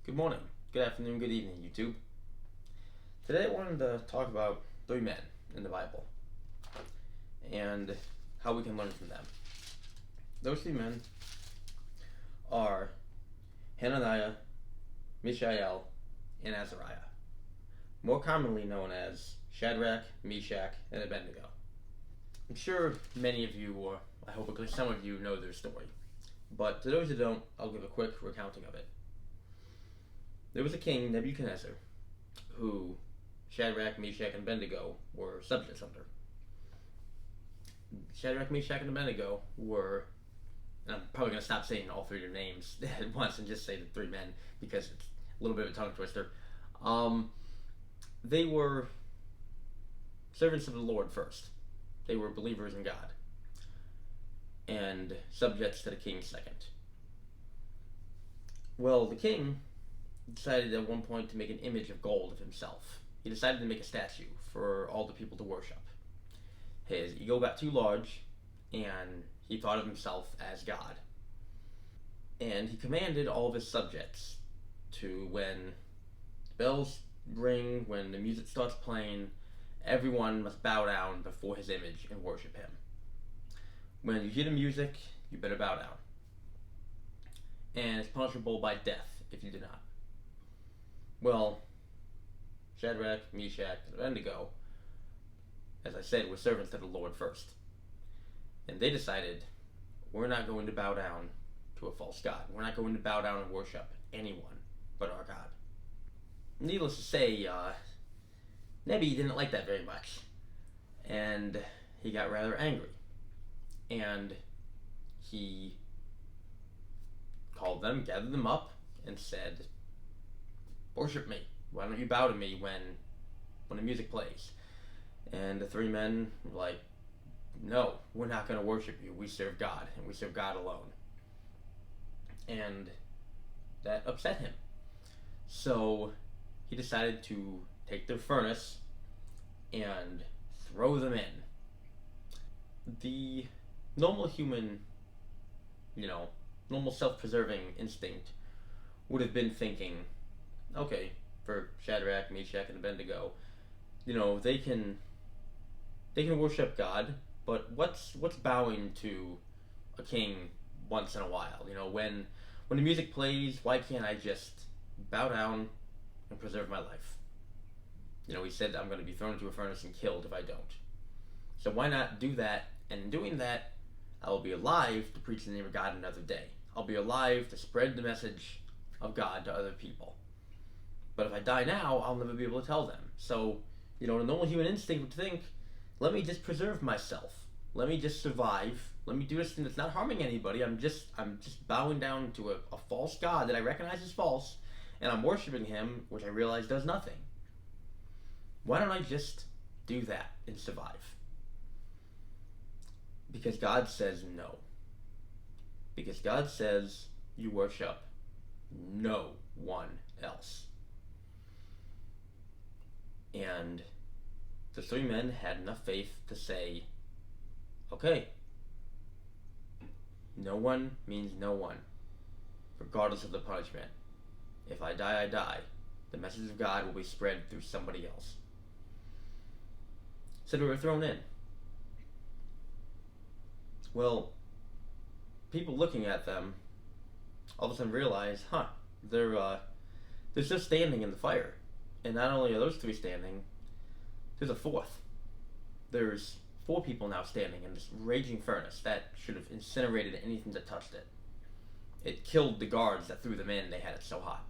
Good morning, good afternoon, good evening, YouTube. Today I wanted to talk about three men in the Bible and how we can learn from them. Those three men are Hananiah, Mishael, and Azariah, more commonly known as Shadrach, Meshach, and Abednego. I'm sure many of you, or I hope at least some of you, know their story, but to those who don't, I'll give a quick recounting of it. There was a king, Nebuchadnezzar, who Shadrach, Meshach, and Abednego were subjects under. Shadrach, Meshach, and Abednego were, and I'm probably going to stop saying all three of their names at once and just say the three men because it's a little bit of a tongue twister. They were servants of the Lord first. They were believers in God and subjects to the king second. Well, the king decided at one point to make an image of gold of himself. He decided to make a statue for all the people to worship. His ego got too large, and he thought of himself as God. And he commanded all of his subjects to, when the bells ring, when the music starts playing, everyone must bow down before his image and worship him. When you hear the music, you better bow down. And it's punishable by death if you do not. Well, Shadrach, Meshach, and Abednego, as I said, were servants to the Lord first. And they decided, we're not going to bow down to a false god. We're not going to bow down and worship anyone but our God. Needless to say, Nebi didn't like that very much. And he got rather angry. And he called them, gathered them up, and said, worship me. Why don't you bow to me when the music plays? And the three men were like, no, we're not going to worship you. We serve God, and we serve God alone. And that upset him. So he decided to take their furnace and throw them in. The normal human, normal self-preserving instinct would have been thinking, okay, for Shadrach, Meshach, and Abednego, they can worship God, but what's bowing to a king once in a while? When the music plays, why can't I just bow down and preserve my life? He said I'm going to be thrown into a furnace and killed if I don't. So why not do that? And in doing that, I will be alive to preach the name of God another day. I'll be alive to spread the message of God to other people. But if I die now, I'll never be able to tell them. So, the normal human instinct would think, let me just preserve myself. Let me just survive. Let me do this thing that's not harming anybody. I'm just bowing down to a false god that I recognize as false, and I'm worshiping him, which I realize does nothing. Why don't I just do that and survive? Because God says no. Because God says you worship no one else. And the three men had enough faith to say, okay, no one means no one, regardless of the punishment. If I die, I die. The message of God will be spread through somebody else. So they were thrown in. Well, people looking at them all of a sudden realize, they're still standing in the fire. And not only are those three standing, there's a fourth. There's 4 people now standing in this raging furnace that should have incinerated anything that touched it. It killed the guards that threw them in. They had it so hot.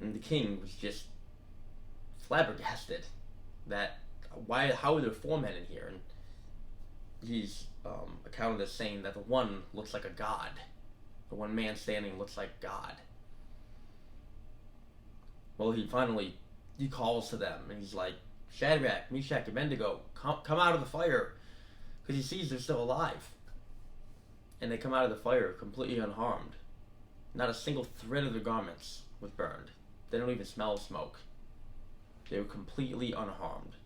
And the king was just flabbergasted that how are there 4 men in here? And he's accounted as saying that the one looks like a god. The one man standing looks like God. Well, he calls to them, and he's like, Shadrach, Meshach, Abednego, come out of the fire, because he sees they're still alive. And they come out of the fire completely unharmed. Not a single thread of their garments was burned. They don't even smell smoke. They were completely unharmed.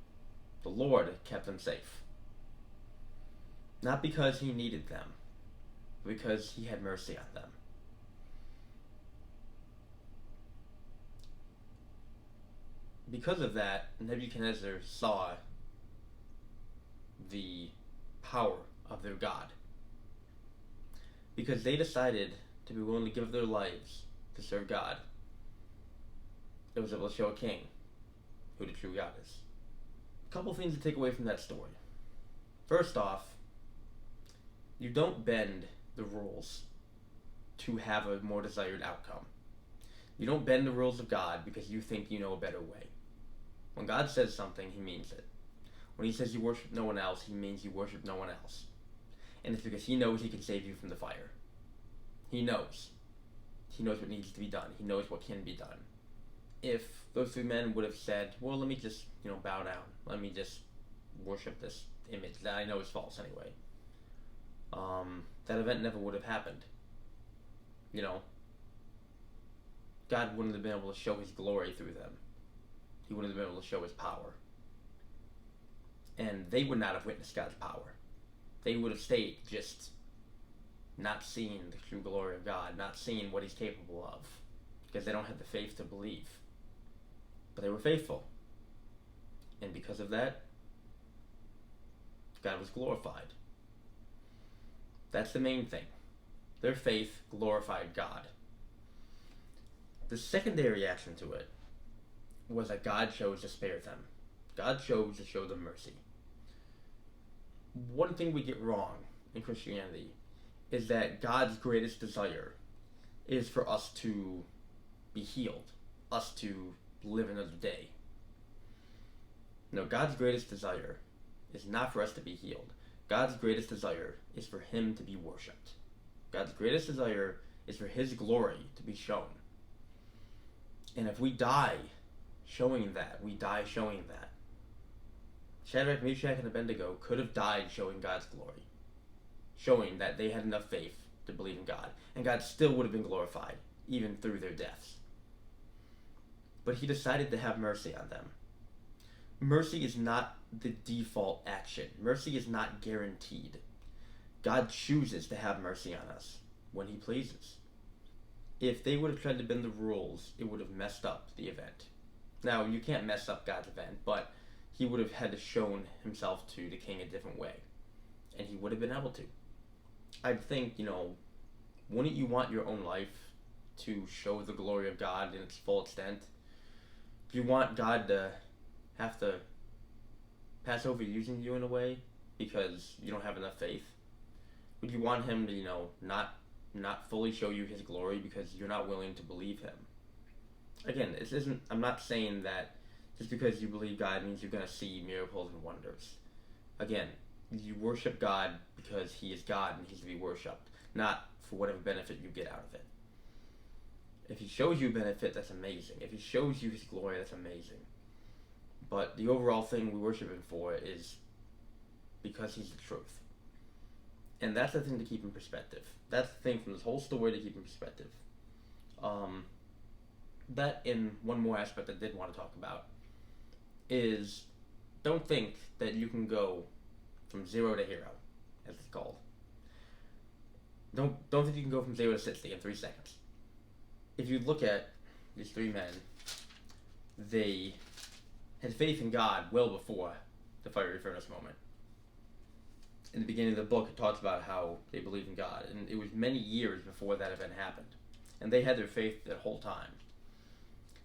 The Lord kept them safe. Not because he needed them, but because he had mercy on them. because of that, Nebuchadnezzar saw the power of their God. Because they decided to be willing to give their lives to serve God, it was able to show a king who the true God is. A couple things to take away from that story. First off, you don't bend the rules to have a more desired outcome. You don't bend the rules of God because you think you know a better way. When God says something, he means it. When he says you worship no one else, he means you worship no one else. And it's because he knows he can save you from the fire. He knows. He knows what needs to be done. He knows what can be done. If those three men would have said, well, let me just, bow down. Let me just worship this image that I know is false anyway. That event never would have happened. God wouldn't have been able to show his glory through them. He wouldn't have been able to show his power. And they would not have witnessed God's power. They would have stayed just not seeing the true glory of God, not seeing what he's capable of, because they don't have the faith to believe. But they were faithful. And because of that, God was glorified. That's the main thing. Their faith glorified God. The secondary reaction to it was that God chose to spare them. God chose to show them mercy. One thing we get wrong in Christianity is that God's greatest desire is for us to be healed, us to live another day. No, God's greatest desire is not for us to be healed. God's greatest desire is for him to be worshipped. God's greatest desire is for his glory to be shown. And if we die showing that, we die showing that. Shadrach, Meshach, and Abednego could have died showing God's glory, showing that they had enough faith to believe in God, and God still would have been glorified, even through their deaths. But he decided to have mercy on them. Mercy is not the default action. Mercy is not guaranteed. God chooses to have mercy on us when he pleases. If they would have tried to bend the rules, it would have messed up the event. Now, you can't mess up God's event, but he would have had to shown himself to the king a different way. And he would have been able to. I'd think, wouldn't you want your own life to show the glory of God in its full extent? Do you want God to have to pass over using you in a way because you don't have enough faith? Would you want him to, not fully show you his glory because you're not willing to believe him? Again, I'm not saying that just because you believe God means you're going to see miracles and wonders. Again, you worship God because he is God and he's to be worshipped, not for whatever benefit you get out of it. If he shows you a benefit, that's amazing. If he shows you his glory, that's amazing. But the overall thing we worship him for is because he's the truth. And that's the thing to keep in perspective. That's the thing from this whole story to keep in perspective. That in one more aspect I did want to talk about is don't think that you can go from 0 to hero, as it's called. Don't think you can go from 0 to 60 in 3 seconds. If you look at these three men, they had faith in God well before the fiery furnace moment. In the beginning of the book, it talks about how they believed in God, and it was many years before that event happened. And they had their faith the whole time.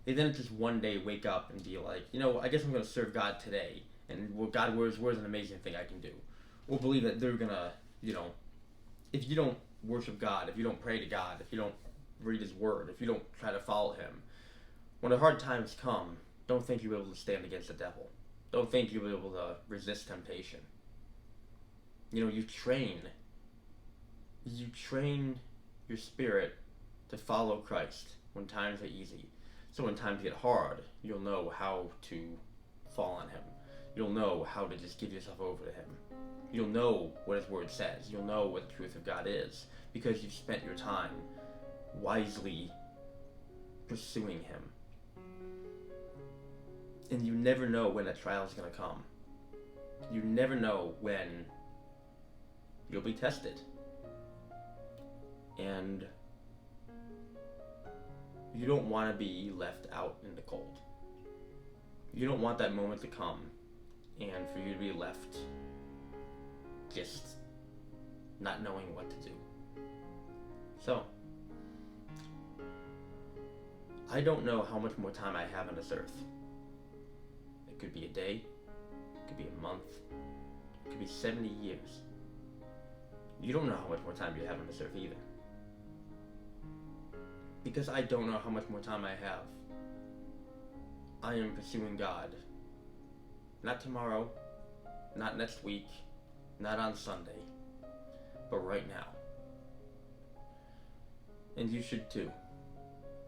They didn't just one day wake up and be like, I guess I'm going to serve God today, and God, where's an amazing thing I can do? Or believe that they're going to, if you don't worship God, if you don't pray to God, if you don't read his word, if you don't try to follow him, when the hard times come, don't think you'll be able to stand against the devil. Don't think you'll be able to resist temptation. You train your spirit to follow Christ when times are easy. So when times get hard, you'll know how to fall on him. You'll know how to just give yourself over to him. You'll know what his word says. You'll know what the truth of God is because you've spent your time wisely pursuing him. And you never know when that trial is going to come. You never know when you'll be tested. And you don't want to be left out in the cold. You don't want that moment to come and for you to be left just not knowing what to do. So, I don't know how much more time I have on this earth. It could be a day, it could be a month, it could be 70 years. You don't know how much more time you have on this earth either. Because I don't know how much more time I have, I am pursuing God. Not tomorrow, not next week, not on Sunday, but right now. And you should too.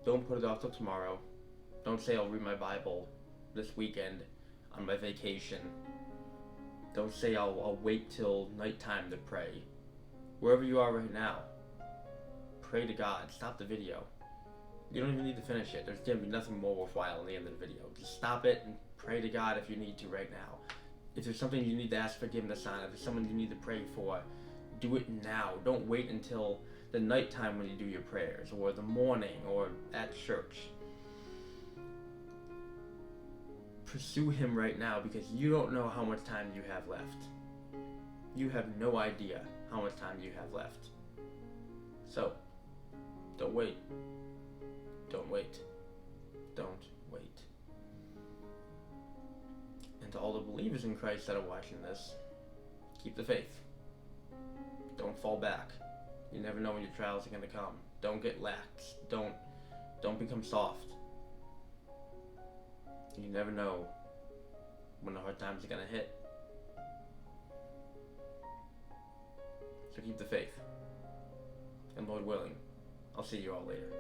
Don't put it off till tomorrow. Don't say I'll read my Bible this weekend on my vacation. Don't say I'll wait till nighttime to pray. Wherever you are right now, pray to God. Stop the video. You don't even need to finish it. There's going to be nothing more worthwhile in the end of the video. Just stop it and pray to God if you need to right now. If there's something you need to ask forgiveness on, if there's someone you need to pray for, do it now. Don't wait until the nighttime when you do your prayers, or the morning, or at church. Pursue Him right now, because you don't know how much time you have left. You have no idea how much time you have left. So, don't wait. Don't wait. Don't wait. And to all the believers in Christ that are watching this, keep the faith. Don't fall back. You never know when your trials are going to come. Don't get lax. Don't become soft. You never know when the hard times are going to hit. So keep the faith. And Lord willing, I'll see you all later.